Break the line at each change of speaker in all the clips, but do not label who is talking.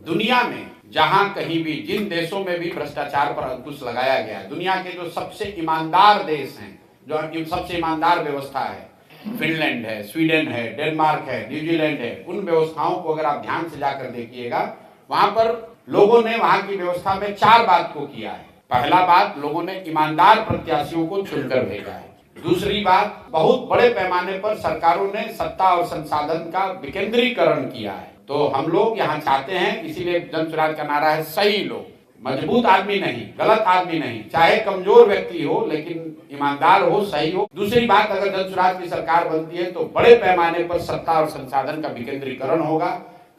दुनिया में जहां कहीं भी, जिन देशों में भी भ्रष्टाचार पर अंकुश लगाया गया है, दुनिया के जो सबसे ईमानदार देश हैं, जो सबसे ईमानदार व्यवस्था है, फिनलैंड है, स्वीडन है, डेनमार्क है, न्यूजीलैंड है, उन व्यवस्थाओं को अगर आप ध्यान से जाकर देखिएगा, वहां पर लोगों ने वहां की व्यवस्था में 4 बात को किया है। पहला बात, लोगों ने ईमानदार प्रत्याशियों को चुनकर भेजा है। दूसरी बात, बहुत बड़े पैमाने पर सरकारों ने सत्ता और संसाधन का विकेंद्रीकरण किया है। तो हम लोग यहाँ चाहते हैं, इसीलिए जन सुराज का नारा है, सही लोग, मजबूत आदमी नहीं, गलत आदमी नहीं, चाहे कमजोर व्यक्ति हो लेकिन ईमानदार हो, सही हो। दूसरी बात, अगर जन सुराज की सरकार बनती है तो बड़े पैमाने पर सत्ता और संसाधन का विकेंद्रीकरण होगा।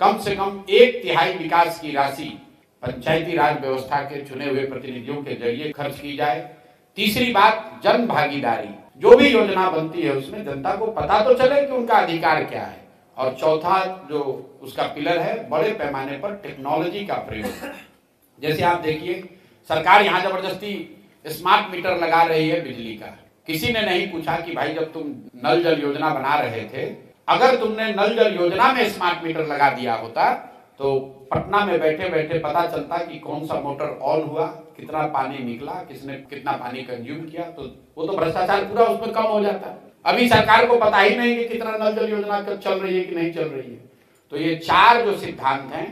कम से कम 1/3 विकास की राशि पंचायती राज व्यवस्था के चुने हुए प्रतिनिधियों के जरिए खर्च की जाए। तीसरी बात, जन भागीदारी, जो भी योजना बनती है उसमें जनता को पता तो चले कि उनका अधिकार क्या है। और चौथा जो उसका पिलर है, बड़े पैमाने पर टेक्नोलॉजी का प्रयोग। जैसे आप देखिए, सरकार यहाँ जबरदस्ती स्मार्ट मीटर लगा रही है बिजली का। किसी ने नहीं पूछा कि भाई जब तुम नल जल योजना बना रहे थे, अगर तुमने नल जल योजना में स्मार्ट मीटर लगा दिया होता तो पटना में बैठे बैठे पता चलता कि कौन सा मोटर ऑन हुआ, कितना पानी निकला, किसने कितना पानी कंज्यूम किया, तो वो तो भ्रष्टाचार पूरा उसमें कम हो जाता। अभी सरकार को पता ही नहीं कि कितना नल जल योजना चल रही है कि नहीं चल रही है। तो ये 4 जो सिद्धांत हैं,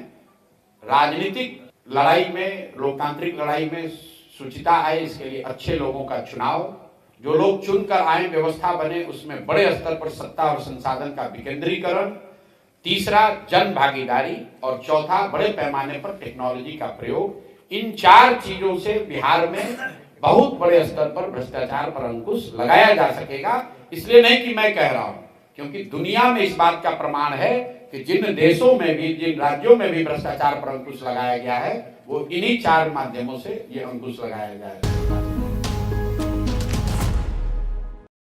राजनीतिक लड़ाई में, लोकतांत्रिक लड़ाई में शुचिता आए, इसके लिए अच्छे लोगों का चुनाव, जो लोग चुनकर आए, व्यवस्था बने, उसमें बड़े स्तर पर सत्ता और संसाधन का विकेंद्रीकरण, तीसरा जन भागीदारी, और चौथा बड़े पैमाने पर टेक्नोलॉजी का प्रयोग। इन 4 चीजों से बिहार में बहुत बड़े स्तर पर भ्रष्टाचार पर अंकुश लगाया जा सकेगा। इसलिए नहीं कि मैं कह रहा हूं, क्योंकि दुनिया में इस बात का प्रमाण है कि जिन देशों में भी, जिन राज्यों में भी भ्रष्टाचार पर अंकुश लगाया गया है, वो इन्हीं 4 माध्यमों से ये अंकुश लगाया जाएगा।